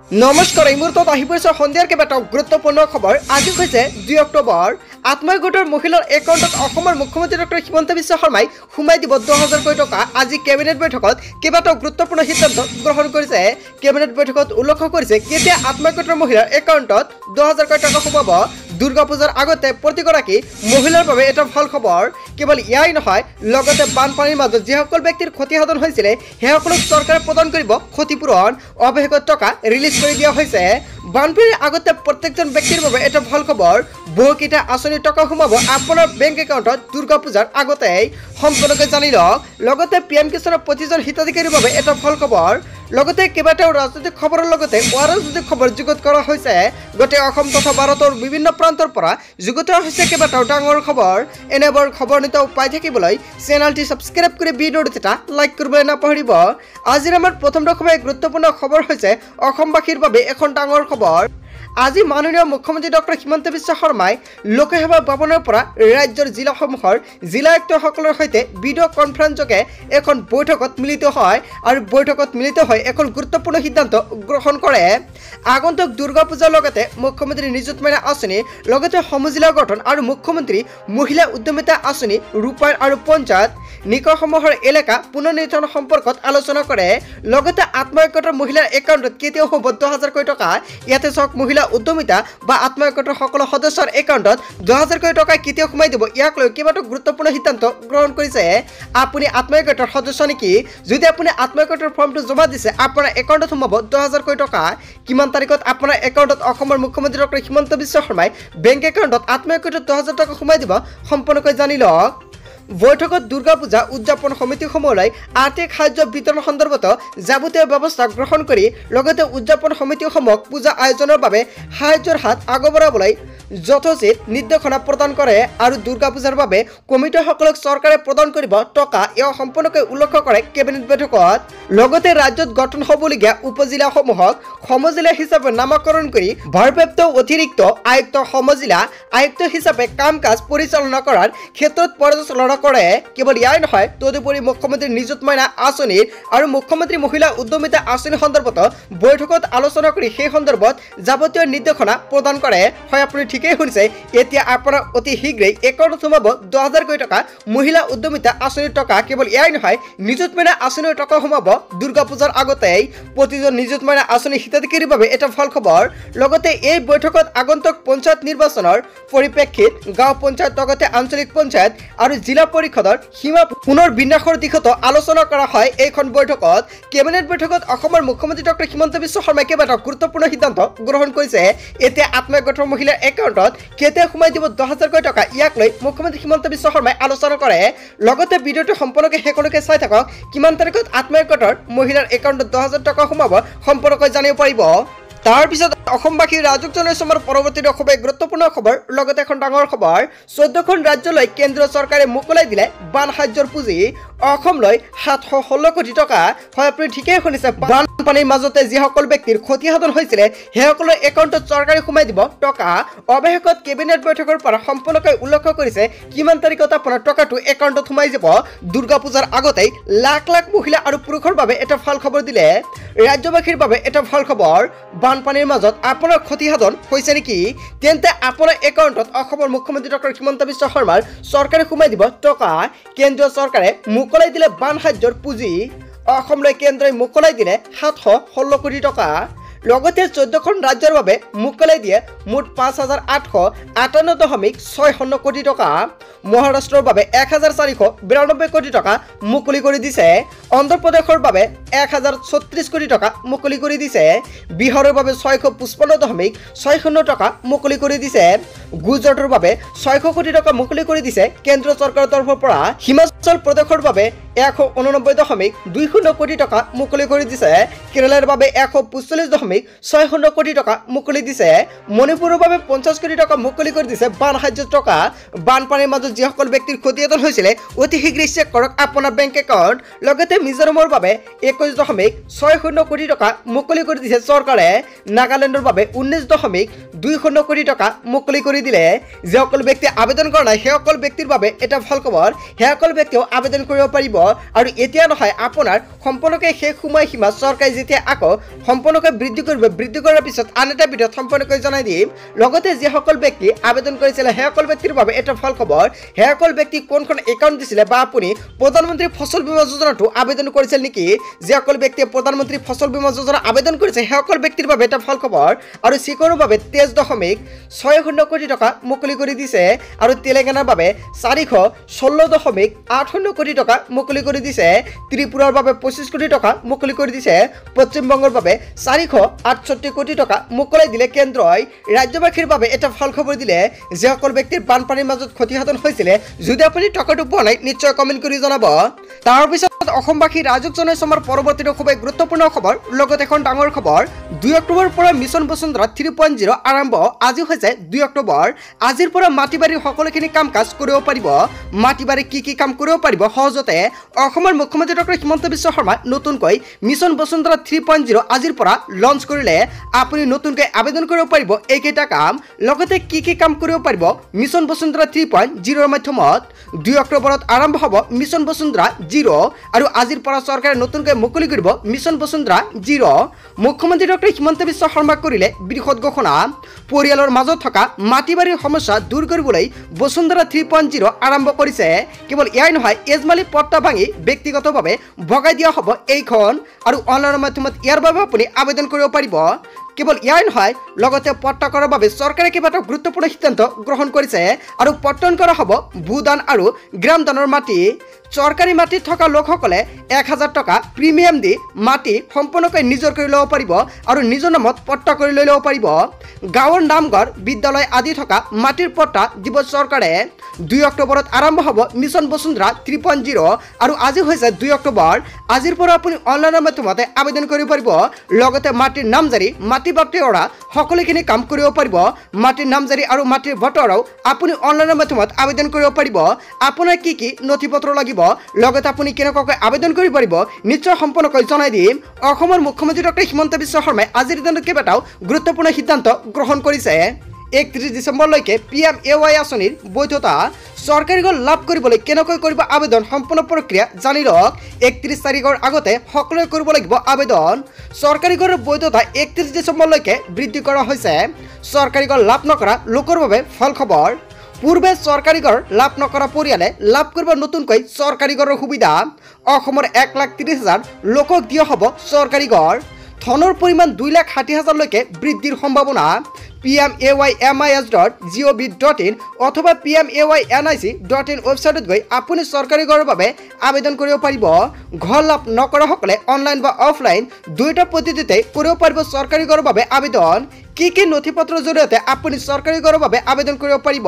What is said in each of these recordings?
নমস্কাৰ এই মুহূৰ্তত আহি পৰিছে সন্ধিয়াৰ কেইবাটাও গুৰুত্বপূৰ্ণ খবৰ। আজি হৈছে 2 অক্টোবৰ। আত্মীয় গোটৰ মহিলাৰ একাউণ্টত অসমৰ মুখ্যমন্ত্ৰী ডক্টৰ হিমন্ত বিশ্ব শৰ্মাই সোমাই দিব 10,000 কোটি টকা। আজি কেবিনেট বৈঠকত কেইবাটাও গুৰুত্বপূৰ্ণ সিদ্ধান্ত গ্ৰহণ কৰিছে। কেবিনেট বৈঠকত উল্লেখ কৰিছে কেতিয়া আত্মীয় গোটৰ মহিলাৰ একাউণ্টত 10,000 কোটি টকা সোমাব। দুৰ্গা পূজাৰ আগতে প্ৰতিগৰাকী মহিলাৰ বাবে এটা ভাল খবৰ। কেৱল ইয়াই নহয়, লগতে বানপানীৰ মাজত যিসকল ব্যক্তিৰ ক্ষতিসাধন হৈছিলে সেইসকলক চৰকাৰে প্ৰদান কৰিব ক্ষতিপূৰণ। অৱশেষত টকা ৰিলিজ কৰি দিয়া হৈছে। বানপানীৰ আগতে প্ৰত্যেকজন ব্যক্তিৰ বাবে এটা ভাল খবৰ। বহুকেইটা আঁচনিৰ টকা সোমাব আপোনাৰ বেংক একাউণ্টত দুৰ্গা পূজাৰ আগতেই। সম্পূৰ্ণকৈ জানি লওক। লগতে PM কিষাণৰ প্ৰতিজন হিতাধিকাৰীৰ বাবে এটা ভাল খবৰ। লগতে কেইবাটাও ৰাজনৈতিক খবৰৰ লগতে অৰাজনৈতিক খবৰ যুগুত কৰা হৈছে। গোটেই অসম তথা ভাৰতৰ বিভিন্ন প্ৰান্তৰ পৰা যুগুত হৈছে কেইবাটাও ডাঙৰ খবৰ। এনেবোৰ খবৰ নিতৌ পাই থাকিবলৈ চেনেলটি ছাবস্ক্ৰাইব কৰি ভিডিঅ'টো এটা লাইক কৰিবলৈ নাপাহৰিব। আজিৰ আমাৰ প্ৰথম ৰকমেৰ গুৰুত্বপূৰ্ণ খবৰ হৈছে অসমবাসীৰ বাবে এখন ডাঙৰ খবৰ। আজি মাননীয় মুখ্যমন্ত্ৰী ডক্টৰ হিমন্ত বিশ্ব শৰ্মাই লোকসেৱা ভৱনৰ পৰা ৰাজ্যৰ জিলাসমূহৰ জিলা আয়ুক্তসকলৰ সৈতে ভিডিঅ' কনফাৰেন্সযোগে এখন বৈঠকত মিলিত হয় আৰু বৈঠকত মিলিত হৈ এখন গুৰুত্বপূৰ্ণ সিদ্ধান্ত গ্ৰহণ কৰে। আগন্তুক দুৰ্গা পূজাৰ লগতে মুখ্যমন্ত্ৰী নিযুত মইনা আঁচনি, লগতে সমজিলা গঠন আৰু মুখ্যমন্ত্ৰী মহিলা উদ্যমিতা আঁচনি ৰূপায়ণ আৰু পঞ্চায়ত নিকায়সমূহৰ এলেকা পুনৰ নিৰ্ধাৰণ সম্পৰ্কত আলোচনা কৰে। লগতে আত্মীয় গোটৰ মহিলাৰ একাউণ্টত কেতিয়াও হ'ব 10,000 কোটি টকা। ইয়াতে চাওক, মহিলা উদ্যমিতা বা আত্মীয় গোটৰ সকলো সদস্যৰ একাউণ্টত 10,000 কোটি টকা কেতিয়াও সোমাই দিব। ইয়াক লৈ কেইবাটাও গুৰুত্বপূৰ্ণ সিদ্ধান্ত গ্ৰহণ কৰিছে। আপুনি আত্মীয় গোটৰ সদস্য নেকি? যদি আপুনি আত্মীয় গোটৰ ফৰ্মটো জমা দিছে, আপোনাৰ একাউণ্টত সোমাব 10,000 কোটি টকা। কিমান তাৰিখত আপোনাৰ একাউণ্টত অসমৰ মুখ্যমন্ত্ৰী ডক্টৰ হিমন্ত বিশ্ব শৰ্মাই বেংক একাউণ্টত আত্মীয় গোটত 10,000 টকা সোমাই দিব, সম্পূৰ্ণকৈ জানি লওক। বৈঠকত দুৰ্গা পূজা উদযাপন সমিতিসমূহলৈ আৰ্থিক সাহায্য বিতৰণ সন্দৰ্ভত যাৱতীয় ব্যৱস্থা গ্ৰহণ কৰি লগতে উদযাপন সমিতিসমূহক পূজা আয়োজনৰ বাবে সাহায্যৰ হাত আগবঢ়াবলৈ যথোচিত নিৰ্দেশনা প্ৰদান কৰে আৰু দুৰ্গা পূজাৰ বাবে কমিটিসকলক চৰকাৰে প্ৰদান কৰিব টকা। এয়া সম্পূৰ্ণকৈ উল্লেখ কৰে কেবিনেট বৈঠকত। লগতে ৰাজ্যত গঠন হ'বলগীয়া উপজিলাসমূহক সমজিলা হিচাপে নামকৰণ কৰি ভাৰপ্ৰাপ্ত অতিৰিক্ত আয়ুক্ত সমজিলা আয়ুক্ত হিচাপে কাম কাজ পৰিচালনা কৰাৰ ক্ষেত্ৰত পৰ্যালোচনা কৰে। কেৱল ইয়াই নহয়, তদুপৰি মুখ্যমন্ত্ৰী নিযুত মইনা আঁচনি আৰু মুখ্যমন্ত্ৰী মহিলা উদ্যমিতা আঁচনি সন্দৰ্ভত বৈঠকত আলোচনা কৰি সেই সন্দৰ্ভত যাৱতীয় নিৰ্দেশনা প্ৰদান কৰে। হয়, আপুনি ঠিকেই শুনিছে। এতিয়া আপোনাৰ অতি শীঘ্ৰেই একাউণ্টত সোমাব 10,000 কোটি টকা মহিলা উদ্যমিতা আঁচনিৰ টকা। কেৱল ইয়াই নহয়, নিযুত মইনা আঁচনিৰ টকা সোমাব দুৰ্গা পূজাৰ আগতেই। প্ৰতিজন নিযুত মইনা আঁচনি হিতাধিকাৰীৰ বাবে এটা ভাল খবৰ। লগতে এই বৈঠকত আগন্তুক পঞ্চায়ত নিৰ্বাচনৰ পৰিপ্ৰেক্ষিত গাঁও পঞ্চায়ত লগতে আঞ্চলিক পঞ্চায়ত আৰু জিলা পৰিষদৰ সীমা পুনৰ বিন্যাসৰ দিশতো আলোচনা কৰা হয়। এইখন বৈঠকত কেবিনেট বৈঠকত অসমৰ মুখ্যমন্ত্ৰী ডক্টৰ হিমন্ত বিশ্ব শৰ্মাই কেইবাটাও গুৰুত্বপূৰ্ণ সিদ্ধান্ত গ্ৰহণ কৰিছে। এতিয়া আত্মীয় গোটৰ মহিলাৰ একাউণ্টত কেতিয়া সোমাই দিব 10,000 কোটি টকা, ইয়াক লৈ মুখ্যমন্ত্ৰী হিমন্ত বিশ্ব শৰ্মাই আলোচনা কৰে। লগতে ভিডিঅ'টো সম্পূৰ্ণকৈ শেষলৈকে চাই থাকক। কিমান তাৰিখত আত্মীয় গোটৰ মহিলাৰ একাউণ্টত 10,000 টকা সোমাব, সম্পূৰ্ণকৈ জানিব পাৰিব। তাৰ পিছত অসমবাসীৰ ৰাজুক জনৈচমৰ পৰৱৰ্তী খুবেই গুৰুত্বপূৰ্ণ খবৰ, লগতে এখন ডাঙৰ খবৰ। 14খন ৰাজ্যলৈ কেন্দ্ৰীয় চৰকাৰে মোকলাই দিলে বান সাহায্যৰ পুঁজি। অসমলৈ 716 কোটি টকা। হয়, আপুনি ঠিকেই শুনিছে। বানপানীৰ মাজতে যিসকল ব্যক্তিৰ ক্ষতিসাধন হৈছিলে সেইসকলৰ একাউণ্টত চৰকাৰে সোমাই দিব টকা। অৱশেষত কেবিনেট বৈঠকৰ পৰা সম্পূৰ্ণকৈ উল্লেখ কৰিছে কিমান তাৰিখত আপোনাৰ টকাটো একাউণ্টত সোমাই যাব। দুৰ্গা পূজাৰ আগতেই লাখ লাখ মহিলা আৰু পুৰুষৰ বাবে এটা ভাল খবৰ দিলে। ৰাজ্যবাসীৰ বাবে এটা ভাল খবৰ। বানপানীৰ মাজত আপোনাৰ ক্ষতিসাধন হৈছে নেকি? তেন্তে আপোনাৰ একাউণ্টত অসমৰ মুখ্যমন্ত্ৰী ডক্টৰ হিমন্ত বিশ্ব শৰ্মাৰ চৰকাৰে সোমাই দিব টকা। কেন্দ্ৰীয় চৰকাৰে মোকলাই দিলে বান সাহায্যৰ পুঁজি। অসমলৈ কেন্দ্ৰই মোকলাই দিলে 716 কোটি টকা। লগতে 14খন ৰাজ্যৰ বাবে মোকলাই দিয়ে মুঠ 5,858.6 কোটি টকা। মহাৰাষ্ট্ৰৰ বাবে 1,492 কোটি টকা মুকলি কৰি দিছে। অন্ধ্ৰপ্ৰদেশৰ বাবে 1,036 কোটি টকা মুকলি কৰি দিছে। বিহাৰৰ বাবে 655.6 টকা মুকলি কৰি দিছে। গুজৰাটৰ বাবে 600 কোটি টকা মুকলি কৰি দিছে কেন্দ্ৰীয় চৰকাৰৰ তৰফৰ পৰা। হিমাচল প্ৰদেশৰ বাবে 189.20 কোটি টকা মুকলি কৰি দিছে। কেৰালাৰ বাবে 145.6 কোটি টকা মুকলি দিছে। মণিপুৰৰ বাবে 50 কোটি টকা মুকলি কৰি দিছে বান সাহায্যৰ টকা। বানপানীৰ মাজত যিসকল ব্যক্তিৰ ক্ষতিসাধন হৈছিলে অতি শীঘ্ৰেই চেক কৰক আপোনাৰ বেংক একাউণ্ট। লগতে মিজোৰামৰ বাবে 21.60 কোটি টকা মুকলি কৰি দিছে চৰকাৰে। নাগালেণ্ডৰ বাবে 19.20 কোটি টকা মুকলি কৰি দিলে। যিসকল ব্যক্তি আবেদন কৰা নাই সেইসকল ব্যক্তিৰ বাবে এটা ভাল খবৰ। সেইসকল ব্যক্তিও আবেদন কৰিব পাৰিব। আৰু এতিয়া নহয় আপোনাৰ সম্পূৰ্ণকৈ শেষ সময়সীমা চৰকাৰে যেতিয়া আকৌ সম্পূৰ্ণকৈ বৃদ্ধি কৰাৰ পিছত আন এটা ভিডিঅ'ত সম্পূৰ্ণকৈ জনাই দিম লগতে যিসকল ব্যক্তি আবেদন কৰিছিলে সেইসকল ব্যক্তিৰ বাবে এটা ভাল খবৰ সেইসকল ব্যক্তি কোনখন একাউণ্ট দিছিলে বা আপুনি প্ৰধানমন্ত্ৰী ফসল বীমা যোজনাটো আবেদন কৰিছিল নেকি যিসকল ব্যক্তিয়ে প্ৰধানমন্ত্ৰী ফসল বীমা যোজনা আবেদন কৰিছে সেইসকল ব্যক্তিৰ বাবে এটা ভাল খবৰ আৰু চিকৰৰ বাবে 23.60 কোটি টকা মুকলি কৰি দিছে আৰু তেলেংগানাৰ বাবে 416.80 কোটি টকা মুকলি কৰি দিছে ত্ৰিপুৰাৰ বাবে 25 কোটি টকা মুকলি কৰি দিছে পশ্চিম বংগৰ বাবে 468 কোটি টকা মুকলি দিলে কেন্দ্ৰই ৰাজ্যবাসীৰ বাবে এটা ভাল খবৰ দিলে যিসকল ব্যক্তিৰ বানপানীৰ মাজত ক্ষতিসাধন হৈছিলে যদি আপুনি টকাটো পোৱা নাই নিশ্চয় কমেন্ট কৰি জনাব তাৰ পিছত অসমবাসী ৰাজক জনাইছমৰ পৰৱৰ্তী খুবেই গুৰুত্বপূৰ্ণ খবৰ লগত এখন ডাঙৰ খবৰ 2 অক্টোবৰৰ পৰা মিছন বসুন্ধৰা 3.0 আৰম্ভ আজি হৈছে 2 অক্টোবৰ আজিৰ পৰা মাটিবাৰীৰ সকলোখিনি কাম কাজ কৰিব পাৰিব মাটিবাৰী কি কাম কৰিব পাৰিব সহজতে অসমৰ মুখ্যমন্ত্ৰী ডক্টৰ হিমন্ত বিশ্ব শৰ্মা নতুনকৈ মিছন বসুন্ধৰা 3.0 আজিৰ পৰা লঞ্চ কৰিলে আপুনি নতুনকৈ আবেদন কৰিব পাৰিব এইকেইটা কাম লগতে কি কাম কৰিব পাৰিব মিছন বসুন্ধৰা 3.0 ৰ মাধ্যমত 2 অক্টোবৰত আৰম্ভ হ'ব মিছন বসুন্ধৰা 0 আৰু আজিৰ পৰা চৰকাৰে নতুনকৈ মুকলি কৰিব মিছন বসুন্ধৰা 0 মুখ্যমন্ত্ৰী ডক্টৰ হিমন্ত বিশ্ব শৰ্মা কৰিলে বৃহৎ ঘোষণা পৰিয়ালৰ মাজত থকা মাটিবাৰীৰ সমস্যা দূৰ কৰিবলৈ বসুন্ধৰা 3.0 আৰম্ভ কৰিছে কেৱল ইয়াই নহয় এজমালি পট্টা ভাঙি ব্যক্তিগতভাৱে ভগাই দিয়া হ'ব এইখন আৰু অনলাইনৰ মাধ্যমত ইয়াৰ বাবে আপুনি আবেদন কৰিব পাৰিব কেৱল ইয়াই নহয় লগতে পট্টা কৰাৰ বাবে চৰকাৰে কেইবাটাও গুৰুত্বপূৰ্ণ সিদ্ধান্ত গ্ৰহণ কৰিছে আৰু পট্টন কৰা হ'ব ভূদান আৰু গ্ৰাম দানৰ মাটি চৰকাৰী মাটিত থকা লোকসকলে 1000 টকা প্ৰিমিয়াম দি মাটি সম্পূৰ্ণকৈ নিজৰ কৰি ল'ব পাৰিব আৰু নিজৰ নামত পট্টা কৰি লৈ ল'ব পাৰিব গাঁৱৰ নামঘৰ বিদ্যালয় আদি থকা মাটিৰ পট্টা দিব চৰকাৰে 2 অক্টোবৰত আৰম্ভ হ'ব মিছন বসুন্ধৰা 3.0 আৰু আজি হৈছে 2 অক্টোবৰ আজিৰ পৰা আপুনি অনলাইনৰ মাধ্যমতে আবেদন কৰিব পাৰিব লগতে মাটিৰ নামজাৰি মাটি বাট্টিওৰা সকলোখিনি কাম কৰিব পাৰিব মাটিৰ নামজাৰি আৰু মাটিৰ বটৰাও আপুনি অনলাইনৰ মাধ্যমত আবেদন কৰিব পাৰিব আপোনাৰ কি নথিপত্ৰ লাগিব লগতে আপুনি কেনেকৈ আবেদন কৰিব পাৰিব নিশ্চয় সম্পূৰ্ণকৈ জনাই দিম অসমৰ মুখ্যমন্ত্ৰী ডক্টৰ হিমন্ত বিশ্ব শৰ্মাই আজিৰ দিনত কেইবাটাও গুৰুত্বপূৰ্ণ সিদ্ধান্ত গ্ৰহণ কৰিছে 31 ডিসেম্বৰলৈকে PMAY আঁচনিৰ বৈধতা চৰকাৰী গল লাভ কৰিবলৈ কেনেকৈ কৰিব আবেদন সম্পূৰ্ণ প্ৰক্ৰিয়া জানি লওক 31 তাৰিখৰ আগতে সকলোৱে কৰিব লাগিব আবেদন চৰকাৰী গলৰ বৈধতা 31 ডিসেম্বৰলৈকে বৃদ্ধি কৰা হৈছে চৰকাৰী গল লাভ নকৰা লোকৰ বাবে ভাল খবৰ পূৰ্বে চৰকাৰী গৰ লাভ নকৰা পৰিয়ালে লাভ কৰিব নতুনকৈ চৰকাৰী গৰৰ সুবিধা অসমৰ 1,30,000 লোকক দিয়া হ'ব চৰকাৰী গৰ ধনৰ পৰিমাণ 2,60,000 লৈকে বৃদ্ধিৰ সম্ভাৱনা pmaymis.gov.in অথবা pmaynIC.in ৱেবছাইটত গৈ আপুনি চৰকাৰী গৰৰ বাবে আবেদন কৰিব পাৰিব ঘৰ লাভ নকৰাসকলে অনলাইন বা অফলাইন দুয়োটা পদ্ধতিতে কৰিব পাৰিব চৰকাৰী গৰৰ বাবে আবেদন কি নথিপত্ৰৰ জৰিয়তে আপুনি চৰকাৰী গৰৰ বাবে আবেদন কৰিব পাৰিব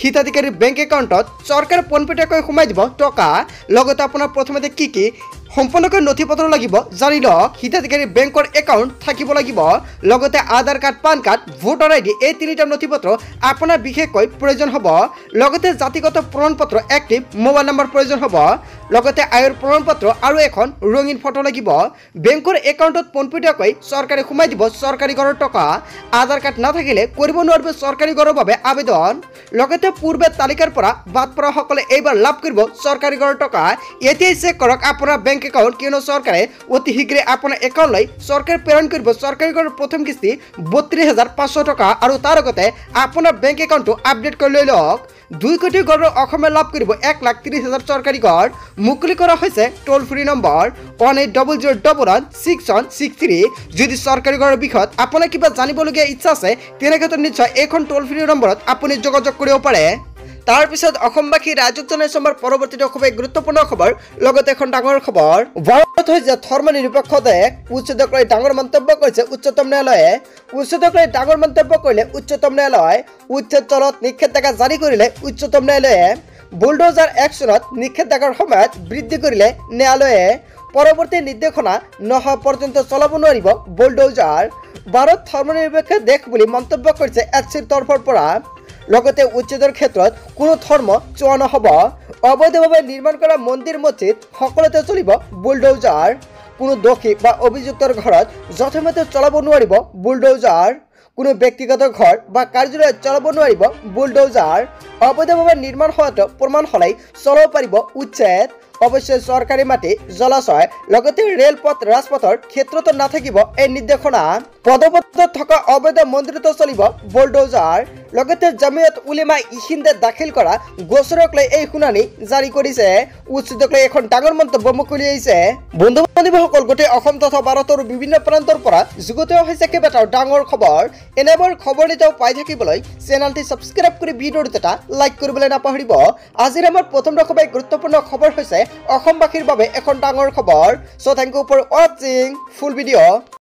হিতাধিকাৰীৰ বেংক একাউণ্টত চৰকাৰে পোনপটীয়াকৈ সোমাই দিব টকা লগতে আপোনাৰ প্ৰথমতে কি সম্পূৰ্ণকৈ নথিপত্ৰ লাগিব জানি লওক হিতাধিকাৰীৰ বেংকৰ একাউণ্ট থাকিব লাগিব লগতে Aadhaar card PAN card voter ID এই তিনিটা নথিপত্ৰ আপোনাৰ বিশেষকৈ প্ৰয়োজন হ'ব লগতে জাতিগত প্ৰমাণপত্ৰ এক্টিভ মোবাইল নম্বৰ প্ৰয়োজন হ'ব লগতে আয়ৰ প্ৰমাণপত্ৰ আৰু এখন ৰঙীন ফটো লাগিব বেংকৰ একাউণ্টত পোনপটীয়াকৈ চৰকাৰে সোমাই দিব চৰকাৰী গৰৰ টকা আধাৰ কাৰ্ড নাথাকিলে কৰিব নোৱাৰিব চৰকাৰী গৰৰ বাবে আবেদন লগতে পূৰ্বে তালিকাৰ পৰা বাদ পৰা সকলে এইবাৰ লাভ কৰিব চৰকাৰী গৰৰ টকা এতিয়াই চেক কৰক আপোনাৰ বেংক একাউণ্ট কিয়নো চৰকাৰে অতি শীঘ্ৰে আপোনাৰ একাউণ্টলৈ চৰকাৰে প্ৰেৰণ কৰিব চৰকাৰী গৰৰ প্ৰথম কিস্তি 32,500 টকা আৰু তাৰ লগতে আপোনাৰ বেংক একাউণ্টটো আপডেট কৰি লৈ লওক 2 কোটি গড়ৰ অসমে লাভ কৰিব 1,30,000 চৰকাৰী গড় মুকলি কৰা হৈছে টোল ফ্ৰী নম্বৰ 1800116163 যদি চৰকাৰী গড়ৰ বিষয়ত আপোনাৰ কিবা জানিবলগীয়া ইচ্ছা আছে তেনেক্ষেত্ৰত নিশ্চয় এইখন টোল ফ্ৰী নম্বৰত আপুনি যোগাযোগ কৰিব পাৰে তাৰ পিছত অসমবাসী ৰাজক জনাইছমৰ পৰৱৰ্তী খুবেই গুৰুত্বপূৰ্ণ খবৰ লগতে এখন ডাঙৰ খবৰ ভাৰত হৈছে ধৰ্ম নিৰপেক্ষ দেশ উচ্ছেদক লৈ ডাঙৰ মন্তব্য কৰিছে উচ্চতম ন্যায়ালয়ে উচ্ছেদক লৈ ডাঙৰ মন্তব্য কৰিলে উচ্চতম ন্যায়ালয় উচ্ছেদ চলত নিষেধাজ্ঞা জাৰি কৰিলে উচ্চতম ন্যায়ালয়ে বুলডোজাৰ একশ্যনত নিষেধাজ্ঞাৰ সময়ত বৃদ্ধি কৰিলে ন্যায়ালয়ে পৰৱৰ্তী নিৰ্দেশনা নোহোৱা পৰ্যন্ত চলাব নোৱাৰিব বুলডোজাৰ ভাৰত ধৰ্মনিৰপেক্ষ দেশ বুলি মন্তব্য কৰিছে এছচিৰ তৰফৰ পৰা লগতে উচ্ছেদৰ ক্ষেত্ৰত কোনো ধৰ্ম চোৱা নহ'ব অবৈধভাৱে নিৰ্মাণ কৰা মন্দিৰ মছজিদ সকলোতে চলিব বুলডোজাৰ কোনো দোষী বা অভিযুক্তৰ ঘৰত যথেমতে চলাব নোৱাৰিব বুলডোজাৰ কোনো ব্যক্তিগত ঘৰ বা কাৰ্যালয়ত চলাব নোৱাৰিব বুলডোজাৰ অবৈধভাৱে নিৰ্মাণ হোৱাটো প্ৰমাণ হলাই চলাব পাৰিব উচ্ছেদ অৱশ্যে চৰকাৰী মাটি জলাশয় লগতে ৰেলপথ ৰাজপথৰ ক্ষেত্ৰতো নাথাকিব এই নিৰ্দেশনা পদপথত থকা অবৈধ মন্দিৰতো চলিব বুলডোজাৰ লগতে জামিয়াত উলেমা ইহিন্দে দাখিল কৰা গোচৰক লৈ এই শুনানি জাৰি কৰিছে উচ্ছেদক লৈ এখন ডাঙৰ মন্তব্য মুকলি আহিছে বন্ধু বান্ধৱীসকল গোটেই অসম তথা ভাৰতৰ বিভিন্ন প্ৰান্তৰ পৰা যুগত হৈছে কেইবাটাও ডাঙৰ খবৰ এনেবোৰ খবৰ নিতৌ পাই থাকিবলৈ চেনেলটি সাবস্ক্ৰাইব কৰি ভিডিঅ'টো এটা লাইক কৰিবলৈ নাপাহৰিব আজিৰ আমাৰ প্ৰথম সবাই গুৰুত্বপূৰ্ণ খবৰ হৈছে অসমবাসীৰ বাবে এখন ডাঙৰ খবৰ so thank you for watching full video'